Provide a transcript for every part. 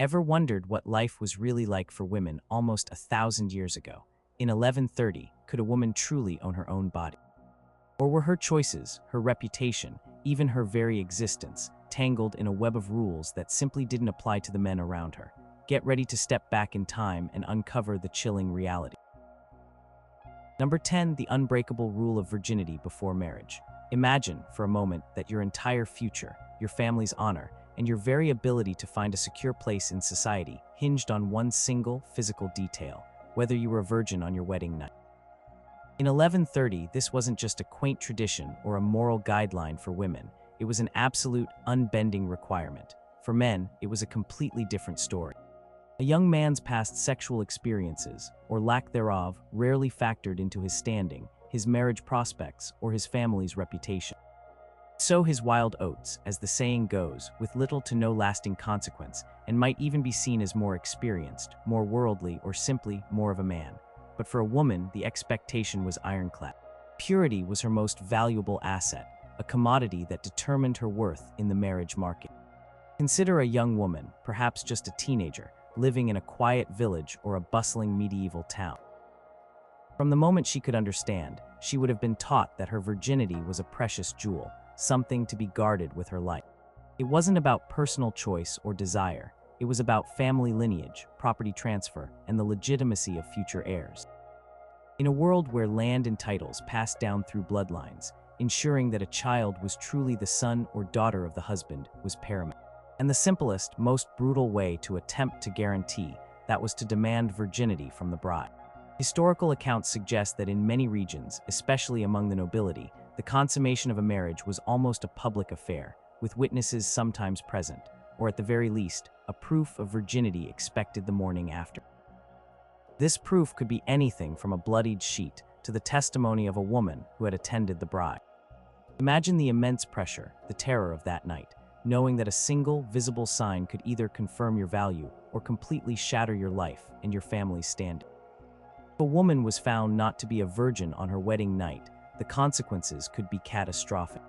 Ever wondered what life was really like for women almost 1,000 years ago? In 1130, could a woman truly own her own body? Or were her choices, her reputation, even her very existence, tangled in a web of rules that simply didn't apply to the men around her? Get ready to step back in time and uncover the chilling reality. Number 10. The unbreakable rule of virginity before marriage. Imagine, for a moment, that your entire future, your family's honor, and your very ability to find a secure place in society hinged on one single physical detail: whether you were a virgin on your wedding night. In 1130, this wasn't just a quaint tradition or a moral guideline for women. It was an absolute, unbending requirement. For men, it was a completely different story. A young man's past sexual experiences, or lack thereof, rarely factored into his standing, his marriage prospects, or his family's reputation. Sow his wild oats, as the saying goes, with little to no lasting consequence, and might even be seen as more experienced, more worldly, or simply more of a man. But for a woman, the expectation was ironclad. Purity was her most valuable asset, a commodity that determined her worth in the marriage market. Consider a young woman, perhaps just a teenager, living in a quiet village or a bustling medieval town. From the moment she could understand, she would have been taught that her virginity was a precious jewel, something to be guarded with her life. It wasn't about personal choice or desire. It was about family lineage, property transfer, and the legitimacy of future heirs. In a world where land and titles passed down through bloodlines, ensuring that a child was truly the son or daughter of the husband was paramount. And the simplest, most brutal way to attempt to guarantee that was to demand virginity from the bride. Historical accounts suggest that in many regions, especially among the nobility, the consummation of a marriage was almost a public affair, with witnesses sometimes present, or at the very least, a proof of virginity expected the morning after. This proof could be anything from a bloodied sheet to the testimony of a woman who had attended the bride. Imagine the immense pressure, the terror of that night, knowing that a single, visible sign could either confirm your value or completely shatter your life and your family's standing. If a woman was found not to be a virgin on her wedding night, the consequences could be catastrophic.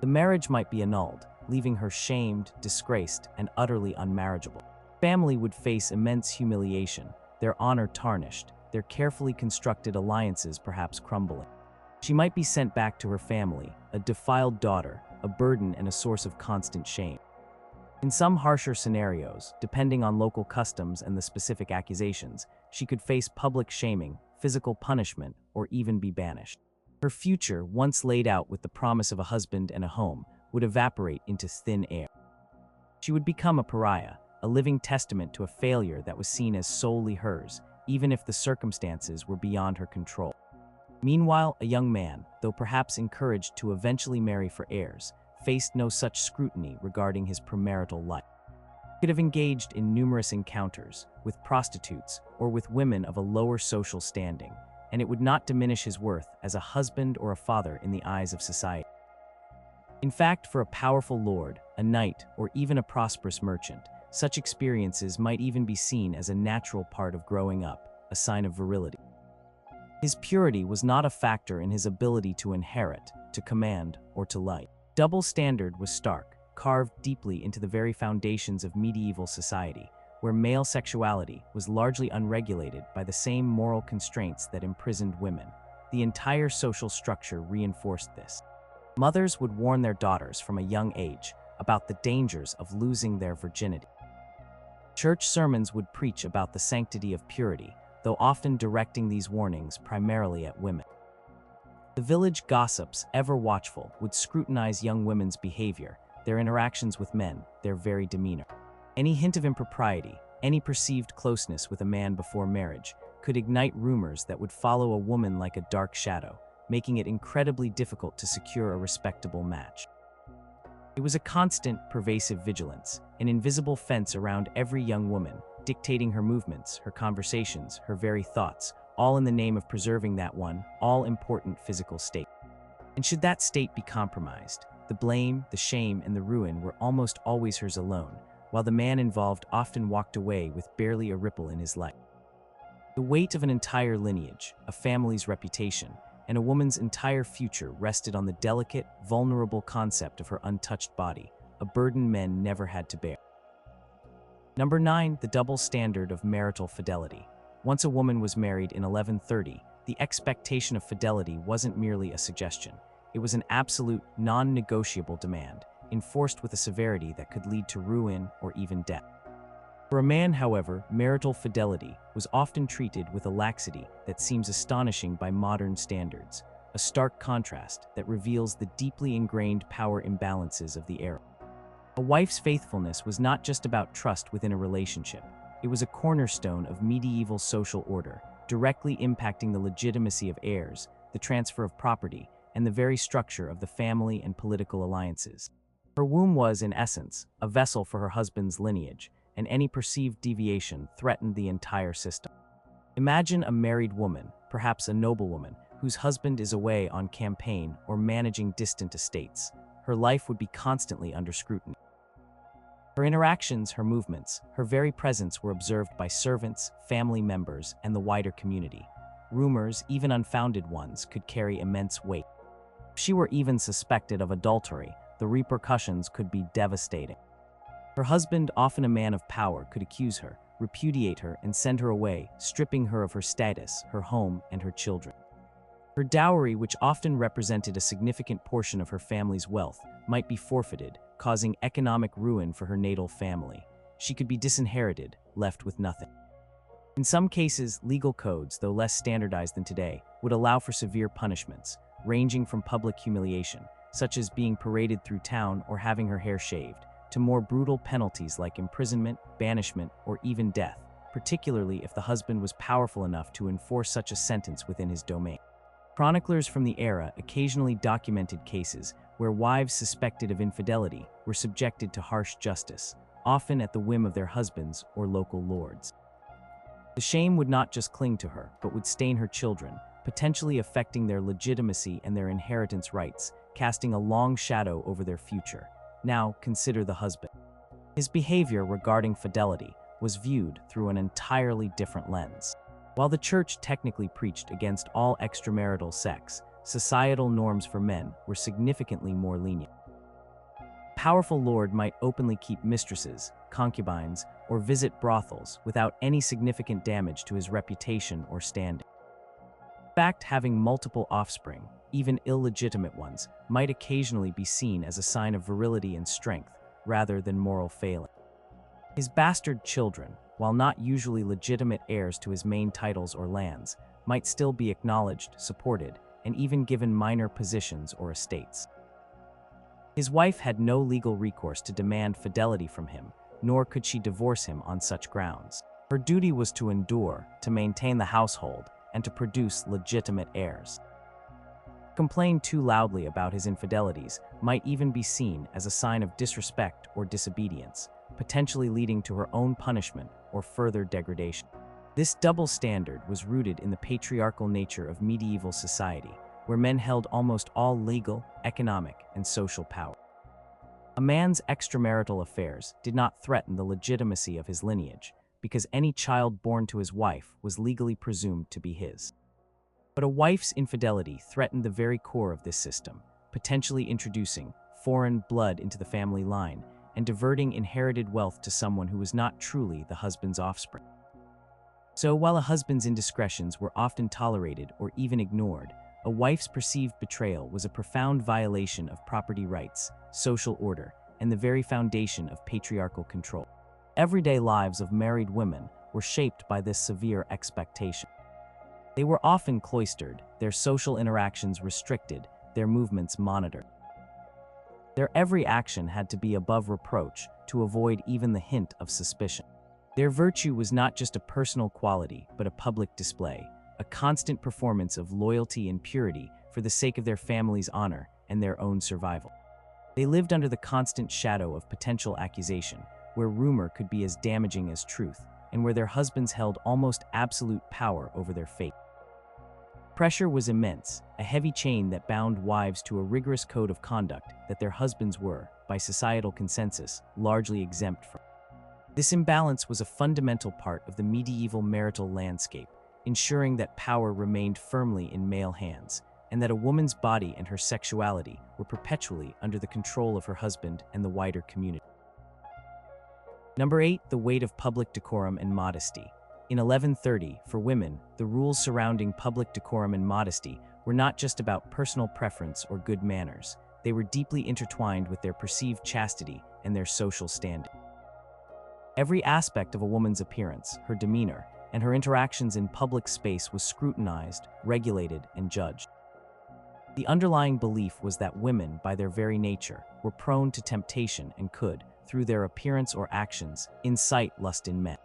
The marriage might be annulled, leaving her shamed, disgraced, and utterly unmarriageable. Family would face immense humiliation, their honor tarnished, their carefully constructed alliances perhaps crumbling. She might be sent back to her family, a defiled daughter, a burden and a source of constant shame. In some harsher scenarios, depending on local customs and the specific accusations, she could face public shaming, physical punishment, or even be banished. Her future, once laid out with the promise of a husband and a home, would evaporate into thin air. She would become a pariah, a living testament to a failure that was seen as solely hers, even if the circumstances were beyond her control. Meanwhile, a young man, though perhaps encouraged to eventually marry for heirs, faced no such scrutiny regarding his premarital life. He could have engaged in numerous encounters with prostitutes or with women of a lower social standing, and it would not diminish his worth as a husband or a father in the eyes of society. In fact, for a powerful lord, a knight, or even a prosperous merchant, such experiences might even be seen as a natural part of growing up, a sign of virility. His purity was not a factor in his ability to inherit, to command, or to like. Double standard was stark, carved deeply into the very foundations of medieval society, where male sexuality was largely unregulated by the same moral constraints that imprisoned women. The entire social structure reinforced this. Mothers would warn their daughters from a young age about the dangers of losing their virginity. Church sermons would preach about the sanctity of purity, though often directing these warnings primarily at women. The village gossips, ever watchful, would scrutinize young women's behavior, their interactions with men, their very demeanor. Any hint of impropriety, any perceived closeness with a man before marriage, could ignite rumors that would follow a woman like a dark shadow, making it incredibly difficult to secure a respectable match. It was a constant, pervasive vigilance, an invisible fence around every young woman, dictating her movements, her conversations, her very thoughts, all in the name of preserving that one, all-important physical state. And should that state be compromised, the blame, the shame, and the ruin were almost always hers alone, while the man involved often walked away with barely a ripple in his life. The weight of an entire lineage, a family's reputation, and a woman's entire future rested on the delicate, vulnerable concept of her untouched body, a burden men never had to bear. Number 9, the double standard of marital fidelity. Once a woman was married in 1130, the expectation of fidelity wasn't merely a suggestion. It was an absolute, non-negotiable demand, enforced with a severity that could lead to ruin or even death. For a man, however, marital fidelity was often treated with a laxity that seems astonishing by modern standards, a stark contrast that reveals the deeply ingrained power imbalances of the era. A wife's faithfulness was not just about trust within a relationship. It was a cornerstone of medieval social order, directly impacting the legitimacy of heirs, the transfer of property, and the very structure of the family and political alliances. Her womb was, in essence, a vessel for her husband's lineage, and any perceived deviation threatened the entire system. Imagine a married woman, perhaps a noblewoman, whose husband is away on campaign or managing distant estates. Her life would be constantly under scrutiny. Her interactions, her movements, her very presence were observed by servants, family members, and the wider community. Rumors, even unfounded ones, could carry immense weight. If she were even suspected of adultery, the repercussions could be devastating. Her husband, often a man of power, could accuse her, repudiate her, and send her away, stripping her of her status, her home, and her children. Her dowry, which often represented a significant portion of her family's wealth, might be forfeited, causing economic ruin for her natal family. She could be disinherited, left with nothing. In some cases, legal codes, though less standardized than today, would allow for severe punishments, ranging from public humiliation, such as being paraded through town or having her hair shaved, to more brutal penalties like imprisonment, banishment, or even death, particularly if the husband was powerful enough to enforce such a sentence within his domain. Chroniclers from the era occasionally documented cases where wives suspected of infidelity were subjected to harsh justice, often at the whim of their husbands or local lords. The shame would not just cling to her, but would stain her children, potentially affecting their legitimacy and their inheritance rights, casting a long shadow over their future. Now, consider the husband. His behavior regarding fidelity was viewed through an entirely different lens. While the church technically preached against all extramarital sex, societal norms for men were significantly more lenient. A powerful lord might openly keep mistresses, concubines, or visit brothels without any significant damage to his reputation or standing. In fact, having multiple offspring, even illegitimate ones, might occasionally be seen as a sign of virility and strength, rather than moral failing. His bastard children, while not usually legitimate heirs to his main titles or lands, might still be acknowledged, supported, and even given minor positions or estates. His wife had no legal recourse to demand fidelity from him, nor could she divorce him on such grounds. Her duty was to endure, to maintain the household, and to produce legitimate heirs. To complain too loudly about his infidelities might even be seen as a sign of disrespect or disobedience, potentially leading to her own punishment or further degradation. This double standard was rooted in the patriarchal nature of medieval society, where men held almost all legal, economic, and social power. A man's extramarital affairs did not threaten the legitimacy of his lineage, because any child born to his wife was legally presumed to be his. But a wife's infidelity threatened the very core of this system, potentially introducing foreign blood into the family line and diverting inherited wealth to someone who was not truly the husband's offspring. So while a husband's indiscretions were often tolerated or even ignored, a wife's perceived betrayal was a profound violation of property rights, social order, and the very foundation of patriarchal control. Everyday lives of married women were shaped by this severe expectation. They were often cloistered, their social interactions restricted, their movements monitored. Their every action had to be above reproach to avoid even the hint of suspicion. Their virtue was not just a personal quality, but a public display, a constant performance of loyalty and purity for the sake of their family's honor and their own survival. They lived under the constant shadow of potential accusation, where rumor could be as damaging as truth, and where their husbands held almost absolute power over their fate. Pressure was immense, a heavy chain that bound wives to a rigorous code of conduct that their husbands were, by societal consensus, largely exempt from. This imbalance was a fundamental part of the medieval marital landscape, ensuring that power remained firmly in male hands, and that a woman's body and her sexuality were perpetually under the control of her husband and the wider community. Number 8, the weight of public decorum and modesty. In 1130, for women, the rules surrounding public decorum and modesty were not just about personal preference or good manners. They were deeply intertwined with their perceived chastity and their social standing. Every aspect of a woman's appearance, her demeanor, and her interactions in public space was scrutinized, regulated, and judged. The underlying belief was that women, by their very nature, were prone to temptation and could, through their appearance or actions, incite lust in men.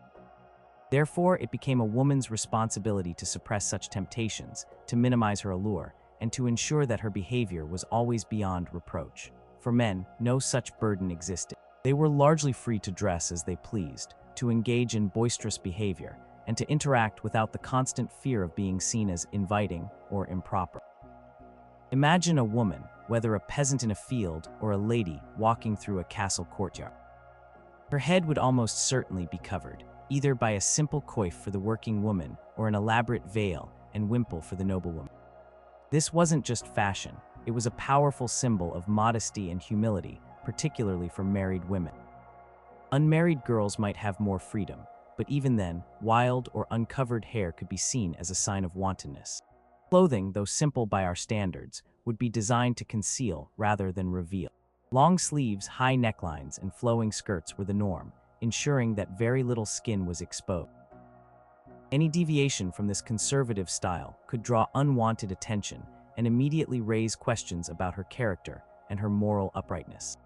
Therefore, it became a woman's responsibility to suppress such temptations, to minimize her allure, and to ensure that her behavior was always beyond reproach. For men, no such burden existed. They were largely free to dress as they pleased, to engage in boisterous behavior, and to interact without the constant fear of being seen as inviting or improper. Imagine a woman, whether a peasant in a field or a lady walking through a castle courtyard. Her head would almost certainly be covered, either by a simple coif for the working woman or an elaborate veil and wimple for the noblewoman. This wasn't just fashion, it was a powerful symbol of modesty and humility, particularly for married women. Unmarried girls might have more freedom, but even then, wild or uncovered hair could be seen as a sign of wantonness. Clothing, though simple by our standards, would be designed to conceal rather than reveal. Long sleeves, high necklines, and flowing skirts were the norm, ensuring that very little skin was exposed. Any deviation from this conservative style could draw unwanted attention and immediately raise questions about her character and her moral uprightness.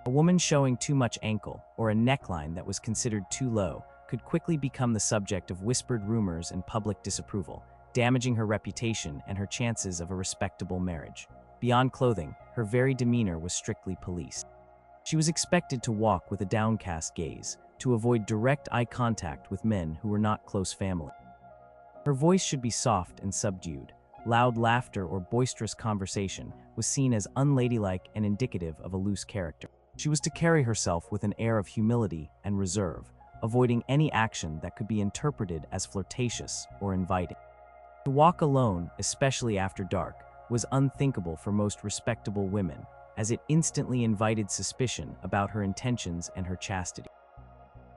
A woman showing too much ankle or a neckline that was considered too low could quickly become the subject of whispered rumors and public disapproval, damaging her reputation and her chances of a respectable marriage. Beyond clothing, her very demeanor was strictly policed. She was expected to walk with a downcast gaze, to avoid direct eye contact with men who were not close family. Her voice should be soft and subdued. Loud laughter or boisterous conversation was seen as unladylike and indicative of a loose character. She was to carry herself with an air of humility and reserve, avoiding any action that could be interpreted as flirtatious or inviting. To walk alone, especially after dark, was unthinkable for most respectable women, as it instantly invited suspicion about her intentions and her chastity.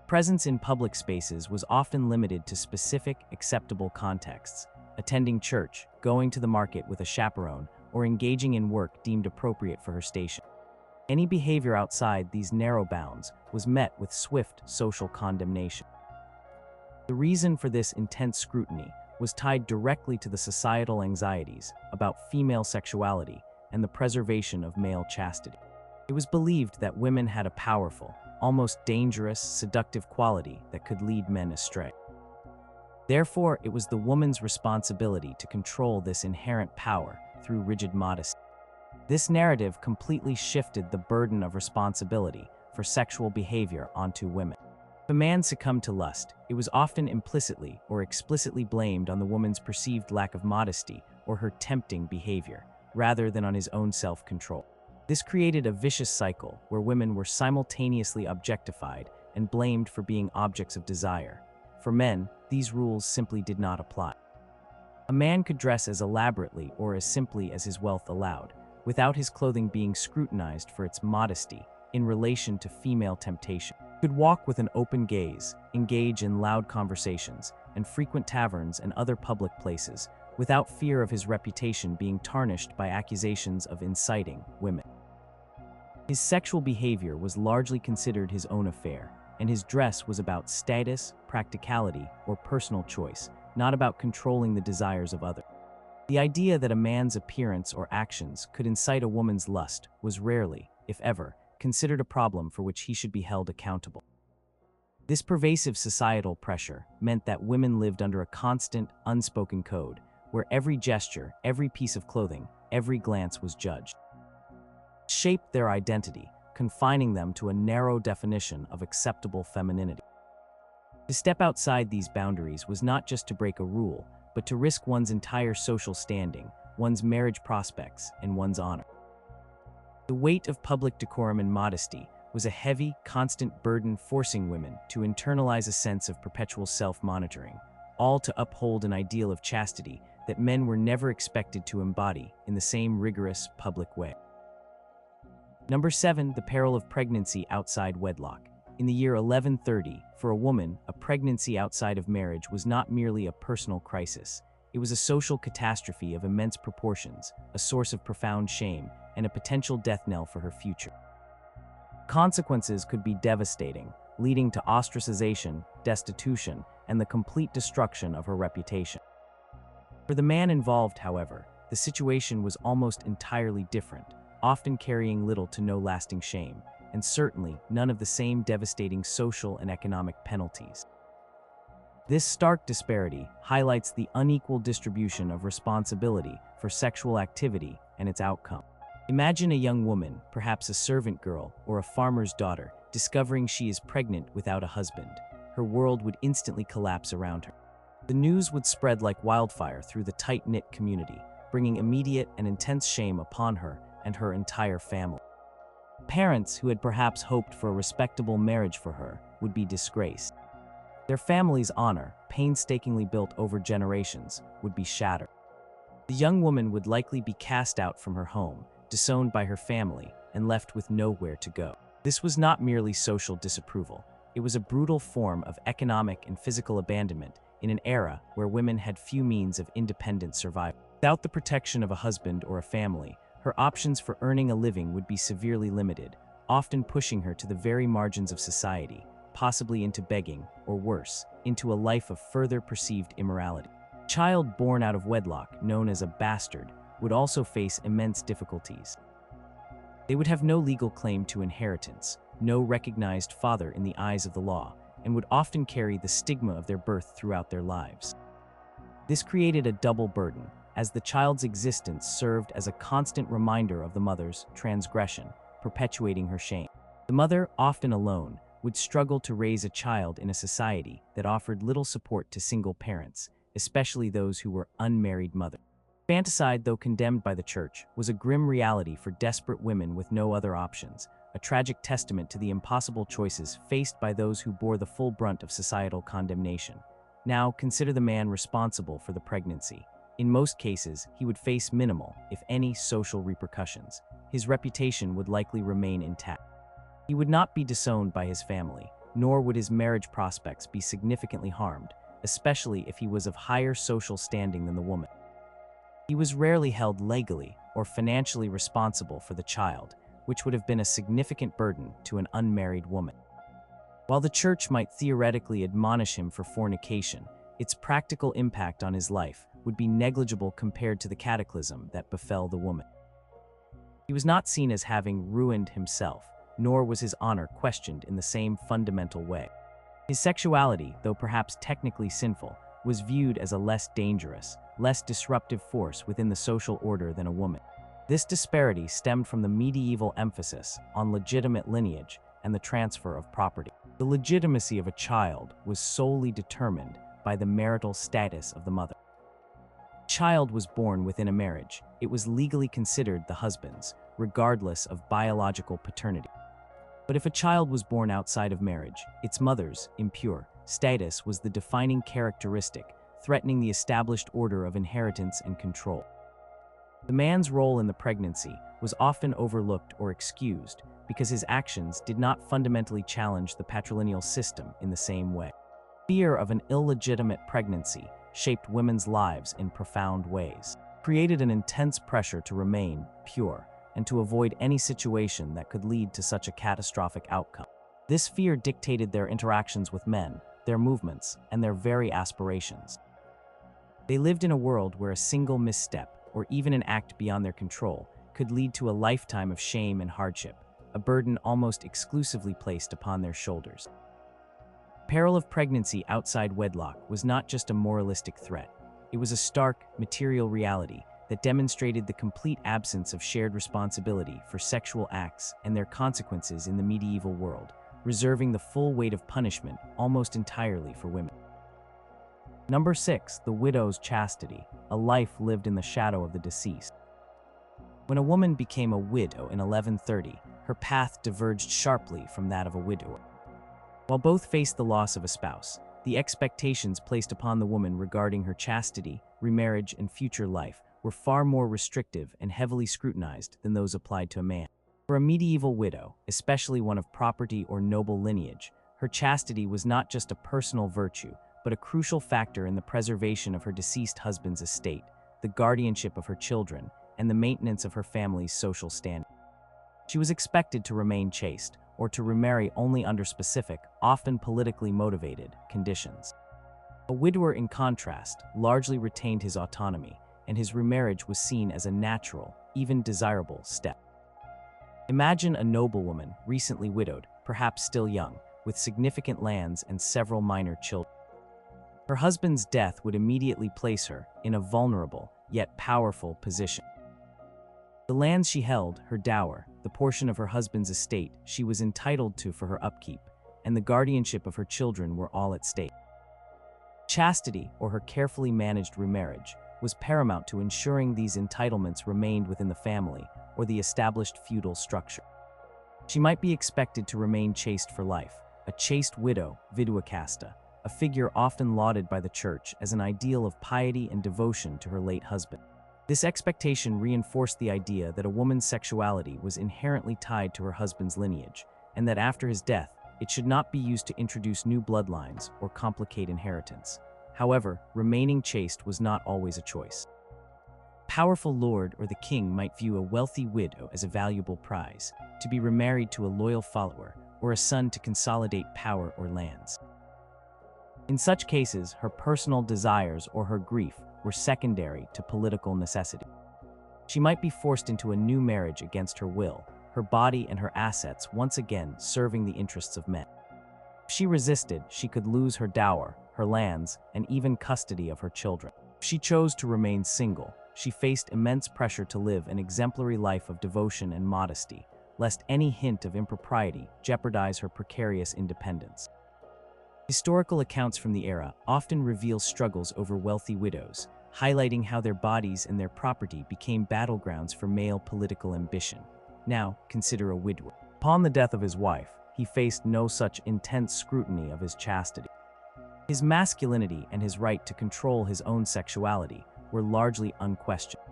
Presence in public spaces was often limited to specific, acceptable contexts: attending church, going to the market with a chaperone, or engaging in work deemed appropriate for her station. Any behavior outside these narrow bounds was met with swift social condemnation. The reason for this intense scrutiny was tied directly to the societal anxieties about female sexuality and the preservation of male chastity. It was believed that women had a powerful, almost dangerous, seductive quality that could lead men astray. Therefore, it was the woman's responsibility to control this inherent power through rigid modesty. This narrative completely shifted the burden of responsibility for sexual behavior onto women. If a man succumbed to lust, it was often implicitly or explicitly blamed on the woman's perceived lack of modesty or her tempting behavior, rather than on his own self-control. This created a vicious cycle where women were simultaneously objectified and blamed for being objects of desire. For men, these rules simply did not apply. A man could dress as elaborately or as simply as his wealth allowed, without his clothing being scrutinized for its modesty in relation to female temptation. He could walk with an open gaze, engage in loud conversations, and frequent taverns and other public places, without fear of his reputation being tarnished by accusations of inciting women. His sexual behavior was largely considered his own affair, and his dress was about status, practicality, or personal choice, not about controlling the desires of others. The idea that a man's appearance or actions could incite a woman's lust was rarely, if ever, considered a problem for which he should be held accountable. This pervasive societal pressure meant that women lived under a constant, unspoken code, where every gesture, every piece of clothing, every glance was judged. It shaped their identity, confining them to a narrow definition of acceptable femininity. To step outside these boundaries was not just to break a rule, but to risk one's entire social standing, one's marriage prospects, and one's honor. The weight of public decorum and modesty was a heavy, constant burden forcing women to internalize a sense of perpetual self-monitoring, all to uphold an ideal of chastity that men were never expected to embody in the same rigorous public way. Number 7, the peril of pregnancy outside wedlock. In the year 1130, for a woman, a pregnancy outside of marriage was not merely a personal crisis. It was a social catastrophe of immense proportions, a source of profound shame, and a potential death knell for her future. Consequences could be devastating, leading to ostracization, destitution, and the complete destruction of her reputation. For the man involved, however, the situation was almost entirely different, often carrying little to no lasting shame, and certainly none of the same devastating social and economic penalties. This stark disparity highlights the unequal distribution of responsibility for sexual activity and its outcome. Imagine a young woman, perhaps a servant girl or a farmer's daughter, discovering she is pregnant without a husband. Her world would instantly collapse around her. The news would spread like wildfire through the tight-knit community, bringing immediate and intense shame upon her and her entire family. Parents who had perhaps hoped for a respectable marriage for her would be disgraced. Their family's honor, painstakingly built over generations, would be shattered. The young woman would likely be cast out from her home, disowned by her family, and left with nowhere to go. This was not merely social disapproval. It was a brutal form of economic and physical abandonment in an era where women had few means of independent survival. Without the protection of a husband or a family, her options for earning a living would be severely limited, often pushing her to the very margins of society, possibly into begging, or worse, into a life of further perceived immorality. A child born out of wedlock, known as a bastard, would also face immense difficulties. They would have no legal claim to inheritance, no recognized father in the eyes of the law, and would often carry the stigma of their birth throughout their lives. This created a double burden, as the child's existence served as a constant reminder of the mother's transgression, perpetuating her shame. The mother, often alone, would struggle to raise a child in a society that offered little support to single parents, especially those who were unmarried mothers. Infanticide, though condemned by the church, was a grim reality for desperate women with no other options, a tragic testament to the impossible choices faced by those who bore the full brunt of societal condemnation. Now, consider the man responsible for the pregnancy. In most cases, he would face minimal, if any, social repercussions. His reputation would likely remain intact. He would not be disowned by his family, nor would his marriage prospects be significantly harmed, especially if he was of higher social standing than the woman. He was rarely held legally or financially responsible for the child, which would have been a significant burden to an unmarried woman. While the church might theoretically admonish him for fornication, its practical impact on his life would be negligible compared to the cataclysm that befell the woman. He was not seen as having ruined himself, nor was his honor questioned in the same fundamental way. His sexuality, though perhaps technically sinful, was viewed as a less dangerous, less disruptive force within the social order than a woman. This disparity stemmed from the medieval emphasis on legitimate lineage and the transfer of property. The legitimacy of a child was solely determined by the marital status of the mother. If a child was born within a marriage, it was legally considered the husband's, regardless of biological paternity. But if a child was born outside of marriage, its mother's, impure, status was the defining characteristic, threatening the established order of inheritance and control. The man's role in the pregnancy was often overlooked or excused because his actions did not fundamentally challenge the patrilineal system in the same way. Fear of an illegitimate pregnancy shaped women's lives in profound ways, created an intense pressure to remain pure and to avoid any situation that could lead to such a catastrophic outcome. This fear dictated their interactions with men, their movements, and their very aspirations. They lived in a world where a single misstep, or even an act beyond their control, could lead to a lifetime of shame and hardship, a burden almost exclusively placed upon their shoulders. The peril of pregnancy outside wedlock was not just a moralistic threat. It was a stark, material reality that demonstrated the complete absence of shared responsibility for sexual acts and their consequences in the medieval world, reserving the full weight of punishment almost entirely for women. Number 6. The widow's chastity, a life lived in the shadow of the deceased. When a woman became a widow in 1130, her path diverged sharply from that of a widower. While both faced the loss of a spouse, the expectations placed upon the woman regarding her chastity, remarriage, and future life were far more restrictive and heavily scrutinized than those applied to a man. For a medieval widow, especially one of property or noble lineage, her chastity was not just a personal virtue, but a crucial factor in the preservation of her deceased husband's estate, the guardianship of her children, and the maintenance of her family's social standing. She was expected to remain chaste, or to remarry only under specific, often politically motivated, conditions. A widower, in contrast, largely retained his autonomy, and his remarriage was seen as a natural, even desirable, step. Imagine a noblewoman, recently widowed, perhaps still young, with significant lands and several minor children. Her husband's death would immediately place her in a vulnerable, yet powerful position. The lands she held, her dower, the portion of her husband's estate she was entitled to for her upkeep, and the guardianship of her children were all at stake. Chastity, or her carefully managed remarriage, was paramount to ensuring these entitlements remained within the family or the established feudal structure. She might be expected to remain chaste for life, a chaste widow, vidua casta, a figure often lauded by the church as an ideal of piety and devotion to her late husband. This expectation reinforced the idea that a woman's sexuality was inherently tied to her husband's lineage, and that after his death, it should not be used to introduce new bloodlines or complicate inheritance. However, remaining chaste was not always a choice. A powerful lord or the king might view a wealthy widow as a valuable prize, to be remarried to a loyal follower, or a son to consolidate power or lands. In such cases, her personal desires or her grief were secondary to political necessity. She might be forced into a new marriage against her will, her body and her assets once again serving the interests of men. If she resisted, she could lose her dower, her lands, and even custody of her children. If she chose to remain single, she faced immense pressure to live an exemplary life of devotion and modesty, lest any hint of impropriety jeopardize her precarious independence. Historical accounts from the era often reveal struggles over wealthy widows, highlighting how their bodies and their property became battlegrounds for male political ambition. Now, consider a widower. Upon the death of his wife, he faced no such intense scrutiny of his chastity. His masculinity and his right to control his own sexuality were largely unquestioned.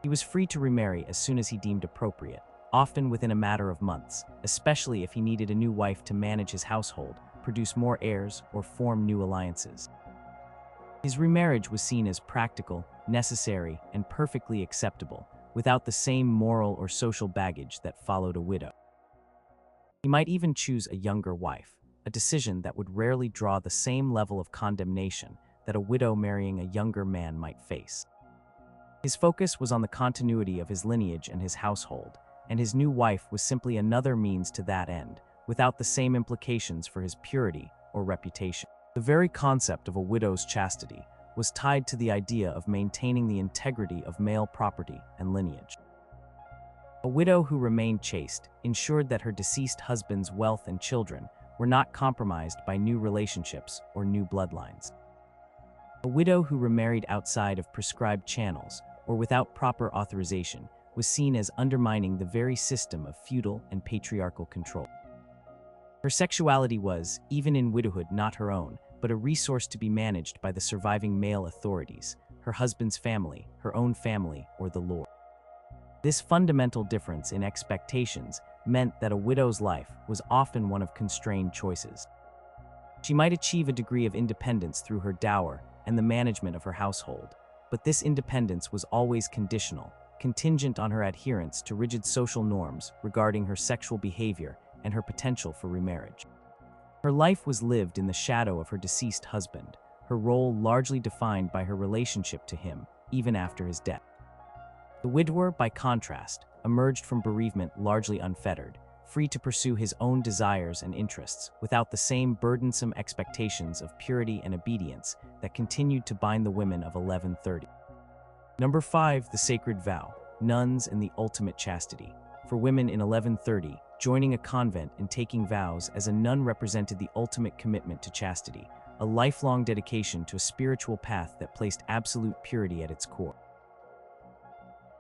He was free to remarry as soon as he deemed appropriate, often within a matter of months, especially if he needed a new wife to manage his household, produce more heirs, or form new alliances. His remarriage was seen as practical, necessary, and perfectly acceptable, without the same moral or social baggage that followed a widow. He might even choose a younger wife, a decision that would rarely draw the same level of condemnation that a widow marrying a younger man might face. His focus was on the continuity of his lineage and his household, and his new wife was simply another means to that end, without the same implications for his purity or reputation. The very concept of a widow's chastity was tied to the idea of maintaining the integrity of male property and lineage. A widow who remained chaste ensured that her deceased husband's wealth and children were not compromised by new relationships or new bloodlines. A widow who remarried outside of prescribed channels or without proper authorization was seen as undermining the very system of feudal and patriarchal control. Her sexuality was, even in widowhood, not her own, but a resource to be managed by the surviving male authorities, her husband's family, her own family, or the lord. This fundamental difference in expectations meant that a widow's life was often one of constrained choices. She might achieve a degree of independence through her dower and the management of her household, but this independence was always conditional, contingent on her adherence to rigid social norms regarding her sexual behavior and her potential for remarriage. Her life was lived in the shadow of her deceased husband, her role largely defined by her relationship to him, even after his death. The widower, by contrast, emerged from bereavement largely unfettered, free to pursue his own desires and interests without the same burdensome expectations of purity and obedience that continued to bind the women of 1130. Number 5. The Sacred Vow, Nuns and the Ultimate Chastity. For women in 1130, joining a convent and taking vows as a nun represented the ultimate commitment to chastity, a lifelong dedication to a spiritual path that placed absolute purity at its core.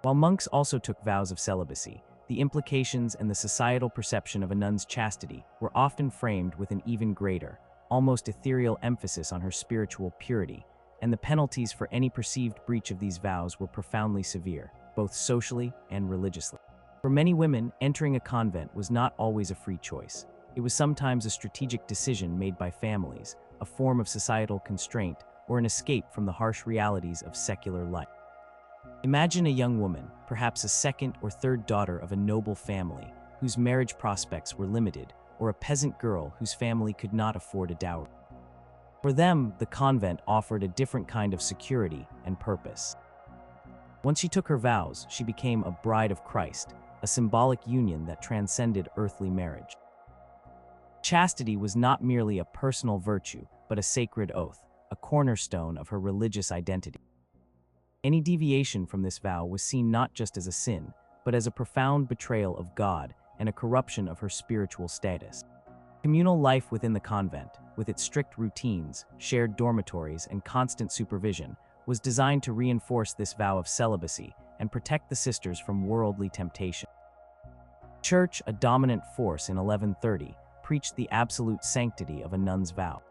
While monks also took vows of celibacy, the implications and the societal perception of a nun's chastity were often framed with an even greater, almost ethereal emphasis on her spiritual purity, and the penalties for any perceived breach of these vows were profoundly severe, both socially and religiously. For many women, entering a convent was not always a free choice. It was sometimes a strategic decision made by families, a form of societal constraint, or an escape from the harsh realities of secular life. Imagine a young woman, perhaps a second or third daughter of a noble family, whose marriage prospects were limited, or a peasant girl whose family could not afford a dowry. For them, the convent offered a different kind of security and purpose. Once she took her vows, she became a bride of Christ, a symbolic union that transcended earthly marriage. Chastity was not merely a personal virtue, but a sacred oath, a cornerstone of her religious identity. Any deviation from this vow was seen not just as a sin, but as a profound betrayal of God and a corruption of her spiritual status. Communal life within the convent, with its strict routines, shared dormitories, and constant supervision, was designed to reinforce this vow of celibacy and protect the sisters from worldly temptation. The Church, a dominant force in 1130, preached the absolute sanctity of a nun's vow.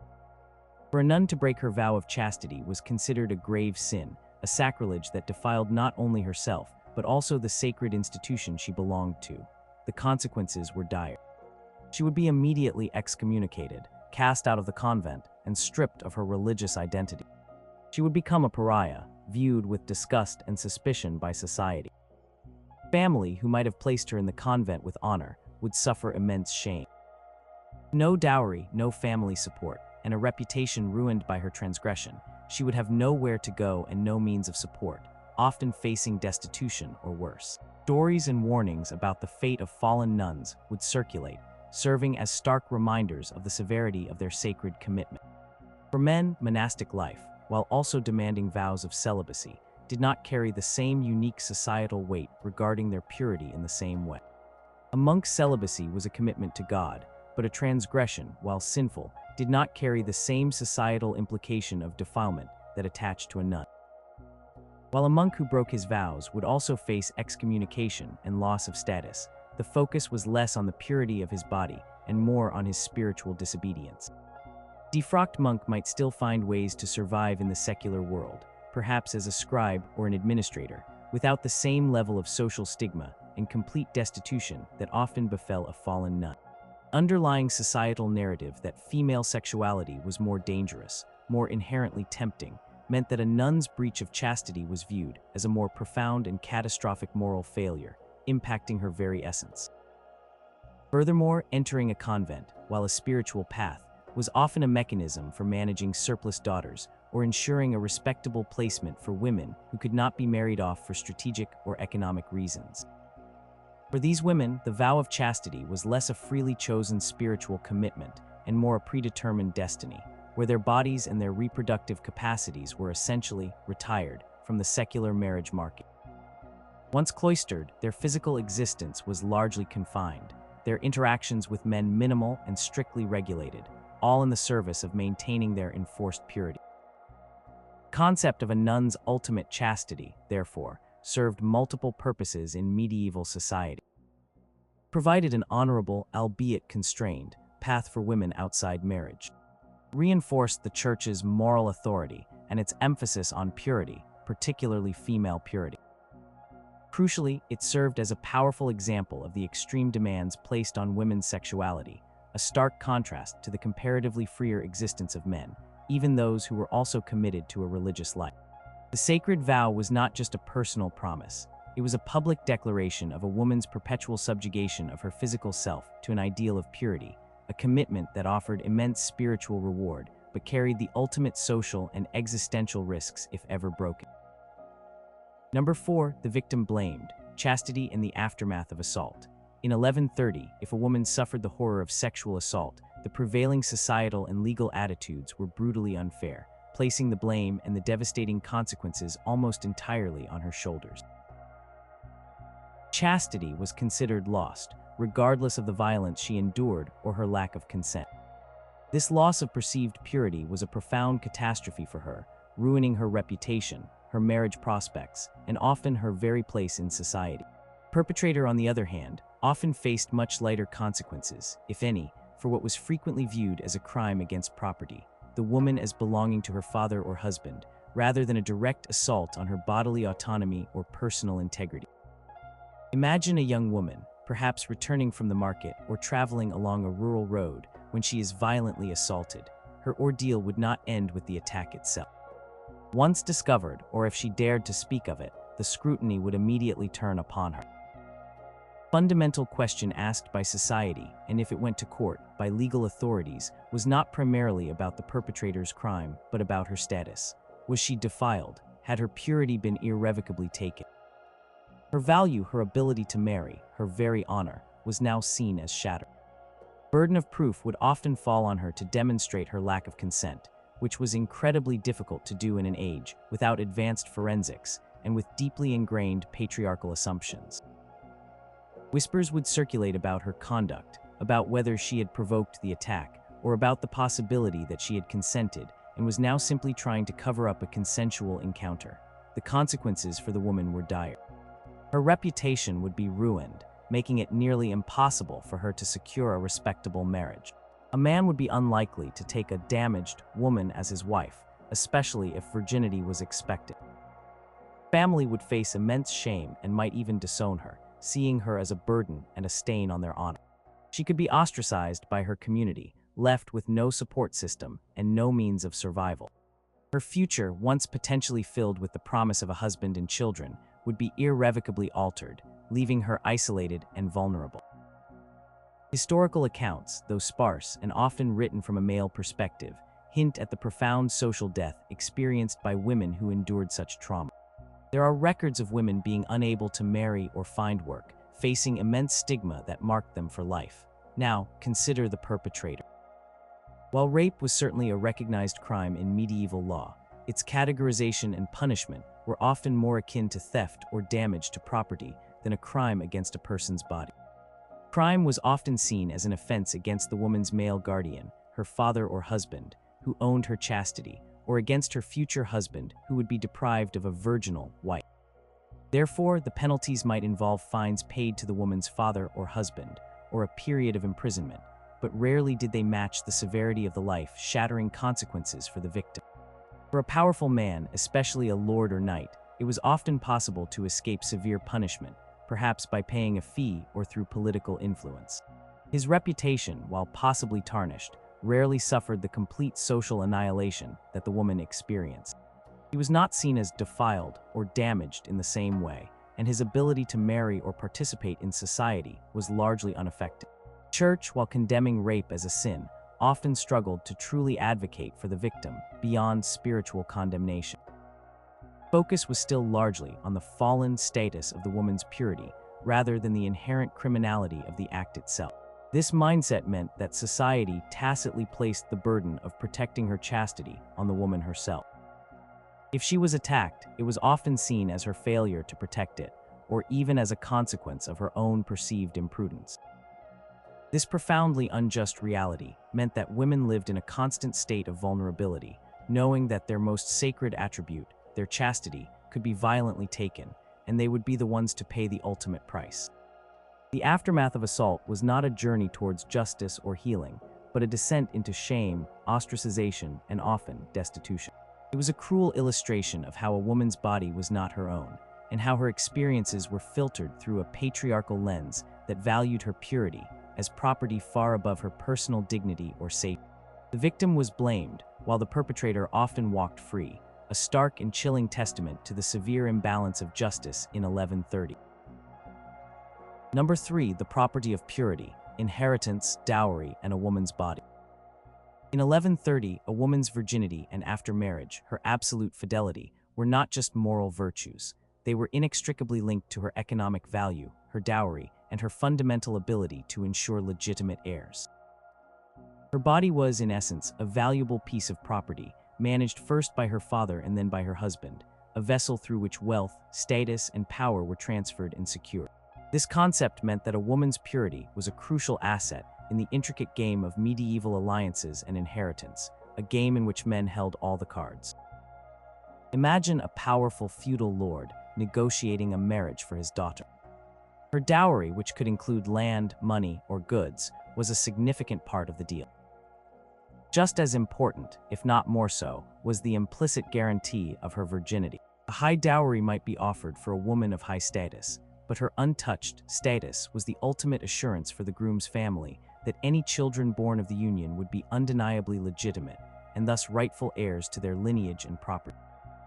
For a nun to break her vow of chastity was considered a grave sin, a sacrilege that defiled not only herself, but also the sacred institution she belonged to. The consequences were dire. She would be immediately excommunicated, cast out of the convent, and stripped of her religious identity. She would become a pariah, viewed with disgust and suspicion by society. Family, who might have placed her in the convent with honor, would suffer immense shame. No dowry, no family support, and a reputation ruined by her transgression, she would have nowhere to go and no means of support, often facing destitution or worse. Stories and warnings about the fate of fallen nuns would circulate, serving as stark reminders of the severity of their sacred commitment. For men, monastic life, while also demanding vows of celibacy, did not carry the same unique societal weight regarding their purity in the same way. A monk's celibacy was a commitment to God, but a transgression, while sinful, did not carry the same societal implication of defilement that attached to a nun. While a monk who broke his vows would also face excommunication and loss of status, the focus was less on the purity of his body and more on his spiritual disobedience. A defrocked monk might still find ways to survive in the secular world, perhaps as a scribe or an administrator, without the same level of social stigma and complete destitution that often befell a fallen nun. Underlying societal narrative that female sexuality was more dangerous, more inherently tempting, meant that a nun's breach of chastity was viewed as a more profound and catastrophic moral failure, impacting her very essence. Furthermore, entering a convent, while a spiritual path, was often a mechanism for managing surplus daughters or ensuring a respectable placement for women who could not be married off for strategic or economic reasons. For these women, the vow of chastity was less a freely chosen spiritual commitment and more a predetermined destiny, where their bodies and their reproductive capacities were essentially retired from the secular marriage market. Once cloistered, their physical existence was largely confined, their interactions with men minimal and strictly regulated, all in the service of maintaining their enforced purity. The concept of a nun's ultimate chastity, therefore, served multiple purposes in medieval society. It provided an honorable, albeit constrained, path for women outside marriage. It reinforced the Church's moral authority and its emphasis on purity, particularly female purity. Crucially, it served as a powerful example of the extreme demands placed on women's sexuality, a stark contrast to the comparatively freer existence of men, even those who were also committed to a religious life. The sacred vow was not just a personal promise, it was a public declaration of a woman's perpetual subjugation of her physical self to an ideal of purity, a commitment that offered immense spiritual reward but carried the ultimate social and existential risks if ever broken. Number 4, the victim blamed, chastity in the aftermath of assault. In 1130, if a woman suffered the horror of sexual assault, the prevailing societal and legal attitudes were brutally unfair, placing the blame and the devastating consequences almost entirely on her shoulders. Chastity was considered lost, regardless of the violence she endured or her lack of consent. This loss of perceived purity was a profound catastrophe for her, ruining her reputation, her marriage prospects, and often her very place in society. The perpetrator, on the other hand, often faced much lighter consequences, if any, for what was frequently viewed as a crime against property, the woman as belonging to her father or husband, rather than a direct assault on her bodily autonomy or personal integrity. Imagine a young woman, perhaps returning from the market or traveling along a rural road, when she is violently assaulted. Her ordeal would not end with the attack itself. Once discovered, or if she dared to speak of it, the scrutiny would immediately turn upon her. Fundamental question asked by society, and if it went to court, by legal authorities, was not primarily about the perpetrator's crime, but about her status. Was she defiled? Had her purity been irrevocably taken? Her value, her ability to marry, her very honor, was now seen as shattered. The burden of proof would often fall on her to demonstrate her lack of consent, which was incredibly difficult to do in an age without advanced forensics and with deeply ingrained patriarchal assumptions. Whispers would circulate about her conduct, about whether she had provoked the attack, or about the possibility that she had consented and was now simply trying to cover up a consensual encounter. The consequences for the woman were dire. Her reputation would be ruined, making it nearly impossible for her to secure a respectable marriage. A man would be unlikely to take a damaged woman as his wife, especially if virginity was expected. Family would face immense shame and might even disown her, seeing her as a burden and a stain on their honor. She could be ostracized by her community, left with no support system and no means of survival. Her future, once potentially filled with the promise of a husband and children, would be irrevocably altered, leaving her isolated and vulnerable. Historical accounts, though sparse and often written from a male perspective, hint at the profound social death experienced by women who endured such trauma. There are records of women being unable to marry or find work, facing immense stigma that marked them for life. Now, consider the perpetrator. While rape was certainly a recognized crime in medieval law, its categorization and punishment were often more akin to theft or damage to property than a crime against a person's body. Crime was often seen as an offense against the woman's male guardian, her father or husband, who owned her chastity, or against her future husband, who would be deprived of a virginal wife. Therefore, the penalties might involve fines paid to the woman's father or husband, or a period of imprisonment, but rarely did they match the severity of the life-shattering consequences for the victim. For a powerful man, especially a lord or knight, it was often possible to escape severe punishment, perhaps by paying a fee or through political influence. His reputation, while possibly tarnished, rarely suffered the complete social annihilation that the woman experienced. He was not seen as defiled or damaged in the same way, and his ability to marry or participate in society was largely unaffected. The Church, while condemning rape as a sin, often struggled to truly advocate for the victim beyond spiritual condemnation. Focus was still largely on the fallen status of the woman's purity rather than the inherent criminality of the act itself. This mindset meant that society tacitly placed the burden of protecting her chastity on the woman herself. If she was attacked, it was often seen as her failure to protect it, or even as a consequence of her own perceived imprudence. This profoundly unjust reality meant that women lived in a constant state of vulnerability, knowing that their most sacred attribute, their chastity, could be violently taken, and they would be the ones to pay the ultimate price. The aftermath of assault was not a journey towards justice or healing, but a descent into shame, ostracization, and often destitution. It was a cruel illustration of how a woman's body was not her own, and how her experiences were filtered through a patriarchal lens that valued her purity as property far above her personal dignity or safety. The victim was blamed, while the perpetrator often walked free, a stark and chilling testament to the severe imbalance of justice in 1130. Number 3, the property of purity, inheritance, dowry, and a woman's body. In 1130, a woman's virginity and after marriage, her absolute fidelity, were not just moral virtues. They were inextricably linked to her economic value, her dowry, and her fundamental ability to ensure legitimate heirs. Her body was, in essence, a valuable piece of property, managed first by her father and then by her husband, a vessel through which wealth, status, and power were transferred and secured. This concept meant that a woman's purity was a crucial asset in the intricate game of medieval alliances and inheritance, a game in which men held all the cards. Imagine a powerful feudal lord negotiating a marriage for his daughter. Her dowry, which could include land, money, or goods, was a significant part of the deal. Just as important, if not more so, was the implicit guarantee of her virginity. A high dowry might be offered for a woman of high status, but her untouched status was the ultimate assurance for the groom's family that any children born of the union would be undeniably legitimate and thus rightful heirs to their lineage and property.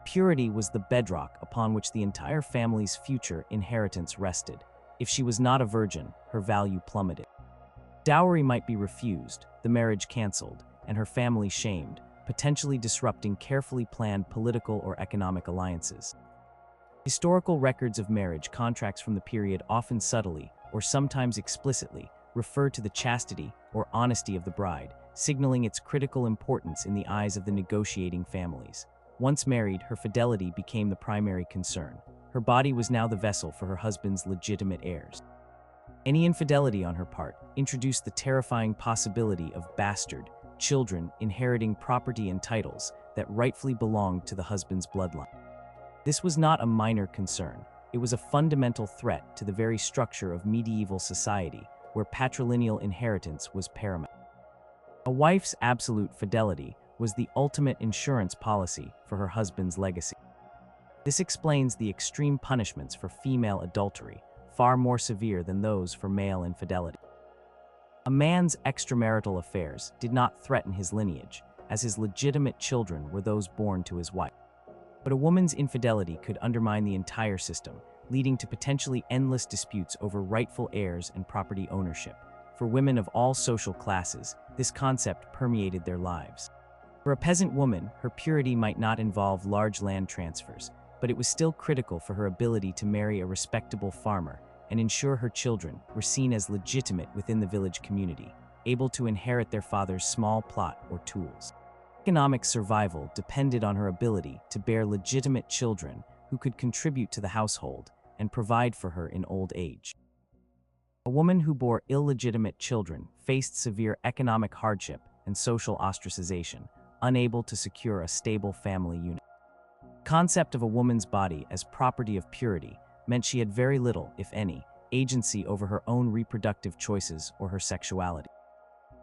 Purity was the bedrock upon which the entire family's future inheritance rested. If she was not a virgin, her value plummeted. Dowry might be refused, the marriage canceled, and her family shamed, potentially disrupting carefully planned political or economic alliances. Historical records of marriage contracts from the period often subtly, or sometimes explicitly, refer to the chastity or honesty of the bride, signaling its critical importance in the eyes of the negotiating families. Once married, her fidelity became the primary concern. Her body was now the vessel for her husband's legitimate heirs. Any infidelity on her part introduced the terrifying possibility of bastard children inheriting property and titles that rightfully belonged to the husband's bloodline. This was not a minor concern. It was a fundamental threat to the very structure of medieval society, where patrilineal inheritance was paramount. A wife's absolute fidelity was the ultimate insurance policy for her husband's legacy. This explains the extreme punishments for female adultery, far more severe than those for male infidelity. A man's extramarital affairs did not threaten his lineage, as his legitimate children were those born to his wife. But a woman's infidelity could undermine the entire system, leading to potentially endless disputes over rightful heirs and property ownership. For women of all social classes, this concept permeated their lives. For a peasant woman, her purity might not involve large land transfers, but it was still critical for her ability to marry a respectable farmer and ensure her children were seen as legitimate within the village community, able to inherit their father's small plot or tools. Economic survival depended on her ability to bear legitimate children who could contribute to the household and provide for her in old age. A woman who bore illegitimate children faced severe economic hardship and social ostracization, unable to secure a stable family unit. The concept of a woman's body as property of purity meant she had very little, if any, agency over her own reproductive choices or her sexuality.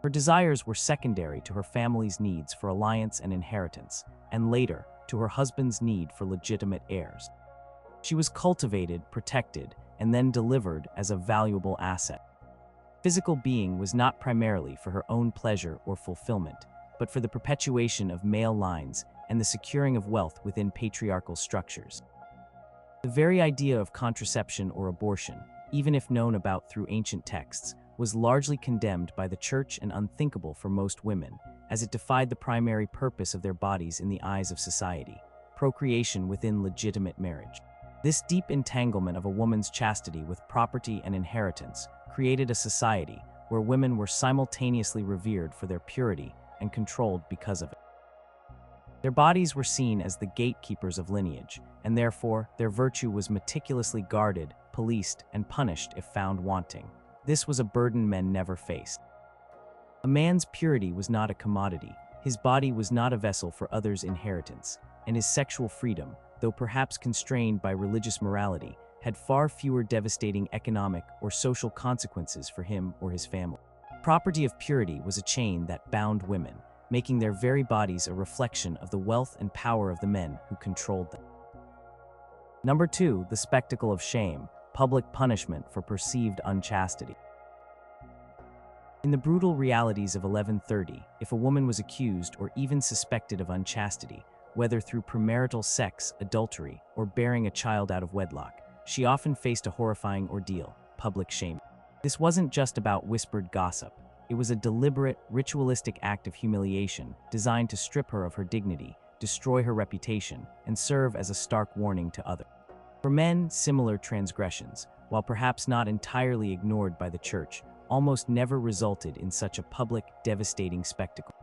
Her desires were secondary to her family's needs for alliance and inheritance, and later, to her husband's need for legitimate heirs. She was cultivated, protected, and then delivered as a valuable asset. Physical being was not primarily for her own pleasure or fulfillment, but for the perpetuation of male lines and the securing of wealth within patriarchal structures. The very idea of contraception or abortion, even if known about through ancient texts, was largely condemned by the church and unthinkable for most women, as it defied the primary purpose of their bodies in the eyes of society: procreation within legitimate marriage. This deep entanglement of a woman's chastity with property and inheritance created a society where women were simultaneously revered for their purity and controlled because of it. Their bodies were seen as the gatekeepers of lineage, and therefore their virtue was meticulously guarded, policed, and punished if found wanting. This was a burden men never faced. A man's purity was not a commodity, his body was not a vessel for others' inheritance, and his sexual freedom, though perhaps constrained by religious morality, had far fewer devastating economic or social consequences for him or his family. Property of purity was a chain that bound women, making their very bodies a reflection of the wealth and power of the men who controlled them. Number 2, the spectacle of shame, public punishment for perceived unchastity. In the brutal realities of 1130, if a woman was accused or even suspected of unchastity, whether through premarital sex, adultery, or bearing a child out of wedlock, she often faced a horrifying ordeal: public shaming. This wasn't just about whispered gossip. It was a deliberate, ritualistic act of humiliation designed to strip her of her dignity, destroy her reputation, and serve as a stark warning to others. For men, similar transgressions, while perhaps not entirely ignored by the church, almost never resulted in such a public, devastating spectacle.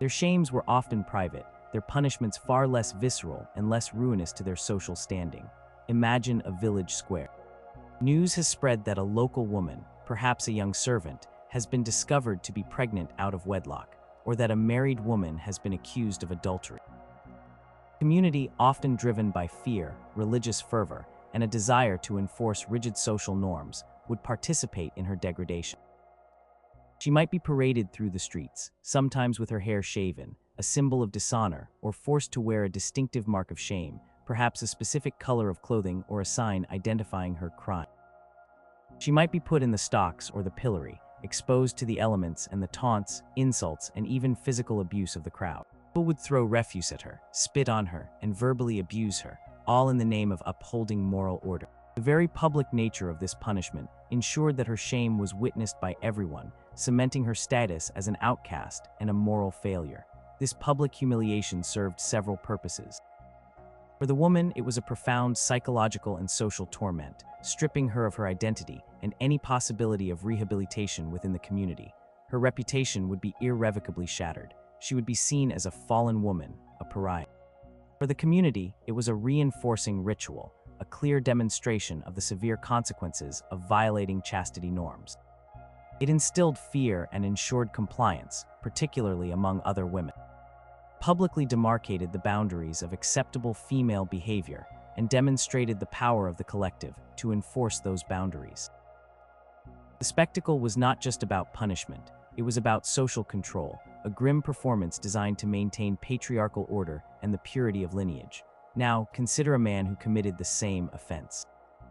Their shames were often private, their punishments far less visceral and less ruinous to their social standing. Imagine a village square. News has spread that a local woman, perhaps a young servant, has been discovered to be pregnant out of wedlock, or that a married woman has been accused of adultery. Community, often driven by fear, religious fervor, and a desire to enforce rigid social norms, would participate in her degradation. She might be paraded through the streets, sometimes with her hair shaven, a symbol of dishonor, or forced to wear a distinctive mark of shame, perhaps a specific color of clothing or a sign identifying her crime. She might be put in the stocks or the pillory, exposed to the elements and the taunts, insults, and even physical abuse of the crowd. People would throw refuse at her, spit on her, and verbally abuse her, all in the name of upholding moral order. The very public nature of this punishment ensured that her shame was witnessed by everyone, cementing her status as an outcast and a moral failure. This public humiliation served several purposes. For the woman, it was a profound psychological and social torment, stripping her of her identity and any possibility of rehabilitation within the community. Her reputation would be irrevocably shattered. She would be seen as a fallen woman, a pariah. For the community, it was a reinforcing ritual, a clear demonstration of the severe consequences of violating chastity norms. It instilled fear and ensured compliance, particularly among other women. Publicly demarcated the boundaries of acceptable female behavior and demonstrated the power of the collective to enforce those boundaries. The spectacle was not just about punishment, it was about social control, a grim performance designed to maintain patriarchal order and the purity of lineage. Now, consider a man who committed the same offense.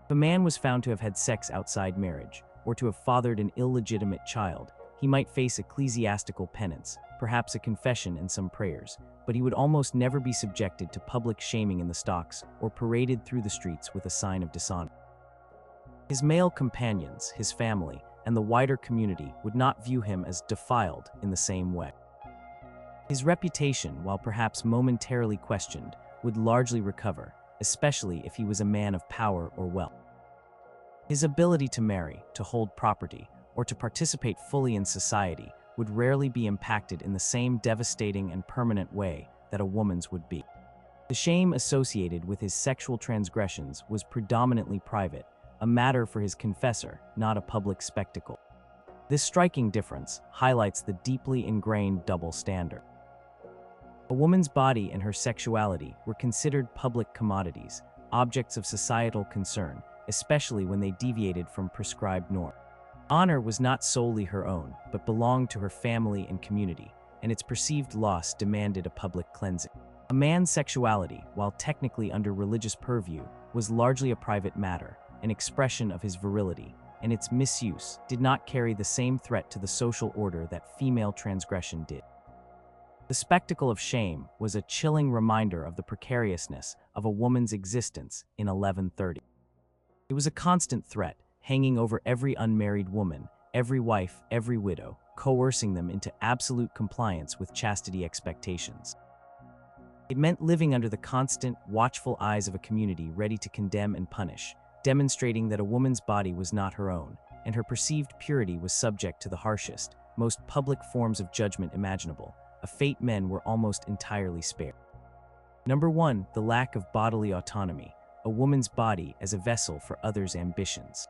If a man was found to have had sex outside marriage, or to have fathered an illegitimate child, he might face ecclesiastical penance, perhaps a confession and some prayers, but he would almost never be subjected to public shaming in the stocks or paraded through the streets with a sign of dishonor. His male companions, his family, and the wider community would not view him as defiled in the same way. His reputation, while perhaps momentarily questioned, would largely recover, especially if he was a man of power or wealth. His ability to marry, to hold property, or to participate fully in society would rarely be impacted in the same devastating and permanent way that a woman's would be. The shame associated with his sexual transgressions was predominantly private, a matter for his confessor, not a public spectacle. This striking difference highlights the deeply ingrained double standard. A woman's body and her sexuality were considered public commodities, objects of societal concern, especially when they deviated from prescribed norms. Honor was not solely her own, but belonged to her family and community, and its perceived loss demanded a public cleansing. A man's sexuality, while technically under religious purview, was largely a private matter, an expression of his virility, and its misuse did not carry the same threat to the social order that female transgression did. The spectacle of shame was a chilling reminder of the precariousness of a woman's existence in 1130. It was a constant threat, hanging over every unmarried woman, every wife, every widow, coercing them into absolute compliance with chastity expectations. It meant living under the constant, watchful eyes of a community ready to condemn and punish, demonstrating that a woman's body was not her own, and her perceived purity was subject to the harshest, most public forms of judgment imaginable, a fate men were almost entirely spared. Number 1, the lack of bodily autonomy, a woman's body as a vessel for others' ambitions.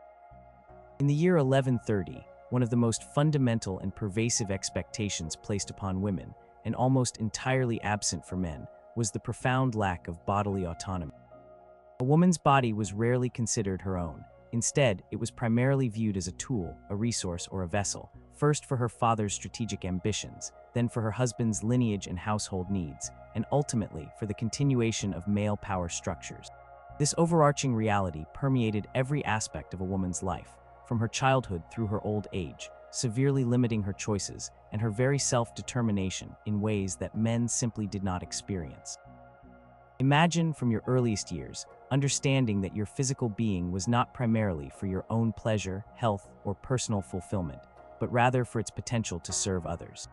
In the year 1130, one of the most fundamental and pervasive expectations placed upon women, and almost entirely absent for men, was the profound lack of bodily autonomy. A woman's body was rarely considered her own. Instead, it was primarily viewed as a tool, a resource, or a vessel, first for her father's strategic ambitions, then for her husband's lineage and household needs, and ultimately for the continuation of male power structures. This overarching reality permeated every aspect of a woman's life, from her childhood through her old age, severely limiting her choices and her very self-determination in ways that men simply did not experience. Imagine from your earliest years, understanding that your physical being was not primarily for your own pleasure, health, or personal fulfillment, but rather for its potential to serve others.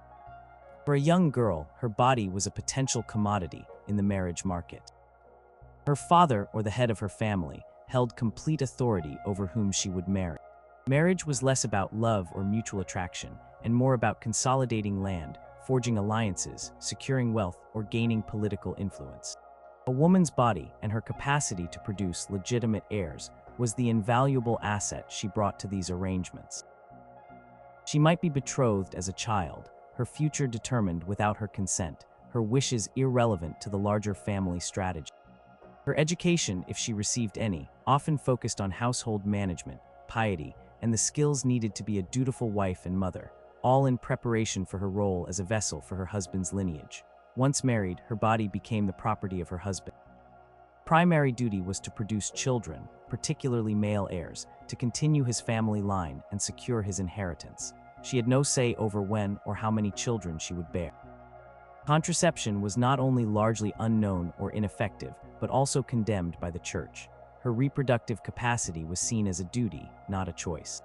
For a young girl, her body was a potential commodity in the marriage market. Her father, or the head of her family, held complete authority over whom she would marry. Marriage was less about love or mutual attraction, and more about consolidating land, forging alliances, securing wealth, or gaining political influence. A woman's body and her capacity to produce legitimate heirs was the invaluable asset she brought to these arrangements. She might be betrothed as a child, her future determined without her consent, her wishes irrelevant to the larger family strategy. Her education, if she received any, often focused on household management, piety, and the skills needed to be a dutiful wife and mother, all in preparation for her role as a vessel for her husband's lineage. Once married, her body became the property of her husband. Primary duty was to produce children, particularly male heirs, to continue his family line and secure his inheritance. She had no say over when or how many children she would bear. Contraception was not only largely unknown or ineffective, but also condemned by the Church. Her reproductive capacity was seen as a duty, not a choice.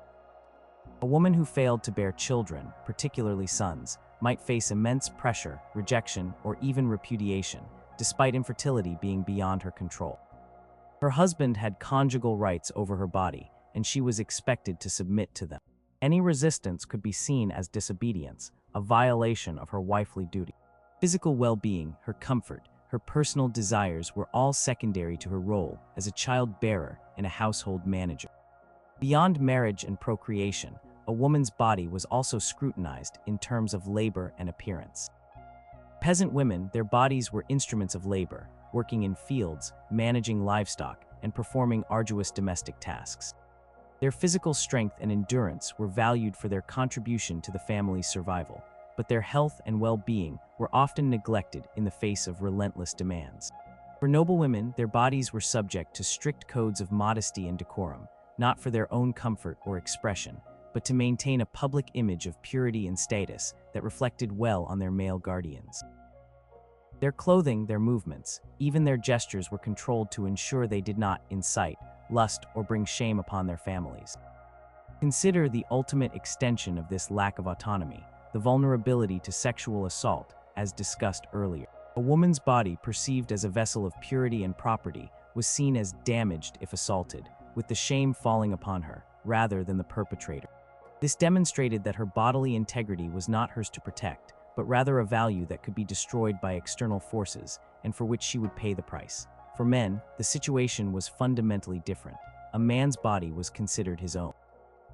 A woman who failed to bear children, particularly sons, might face immense pressure, rejection, or even repudiation, despite infertility being beyond her control. Her husband had conjugal rights over her body, and she was expected to submit to them. Any resistance could be seen as disobedience, a violation of her wifely duty. Physical well-being, her comfort, her personal desires were all secondary to her role as a child-bearer and a household manager. Beyond marriage and procreation, a woman's body was also scrutinized in terms of labor and appearance. Peasant women, their bodies were instruments of labor, working in fields, managing livestock, and performing arduous domestic tasks. Their physical strength and endurance were valued for their contribution to the family's survival, but their health and well-being were often neglected in the face of relentless demands. For noble women, their bodies were subject to strict codes of modesty and decorum, not for their own comfort or expression, but to maintain a public image of purity and status that reflected well on their male guardians. Their clothing, their movements, even their gestures were controlled to ensure they did not incite lust or bring shame upon their families. Consider the ultimate extension of this lack of autonomy, the vulnerability to sexual assault, as discussed earlier. A woman's body, perceived as a vessel of purity and property, was seen as damaged if assaulted, with the shame falling upon her, rather than the perpetrator. This demonstrated that her bodily integrity was not hers to protect, but rather a value that could be destroyed by external forces, and for which she would pay the price. For men, the situation was fundamentally different. A man's body was considered his own.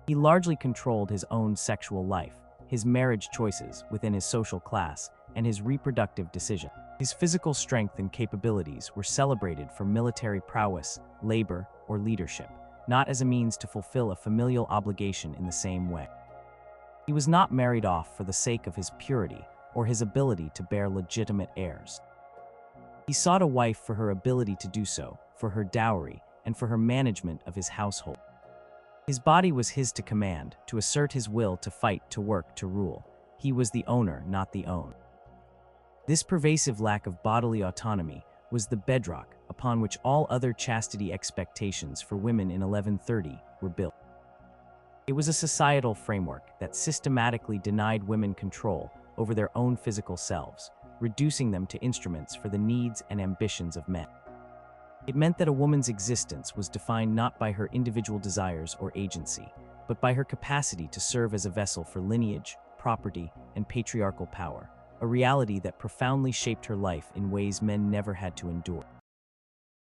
He largely controlled his own sexual life, his marriage choices within his social class, and his reproductive decisions. His physical strength and capabilities were celebrated for military prowess, labor, or leadership, not as a means to fulfill a familial obligation in the same way. He was not married off for the sake of his purity or his ability to bear legitimate heirs. He sought a wife for her ability to do so, for her dowry, and for her management of his household. His body was his to command, to assert his will, to fight, to work, to rule. He was the owner, not the owned. This pervasive lack of bodily autonomy was the bedrock upon which all other chastity expectations for women in 1130 were built. It was a societal framework that systematically denied women control over their own physical selves, reducing them to instruments for the needs and ambitions of men. It meant that a woman's existence was defined not by her individual desires or agency, but by her capacity to serve as a vessel for lineage, property, and patriarchal power, a reality that profoundly shaped her life in ways men never had to endure.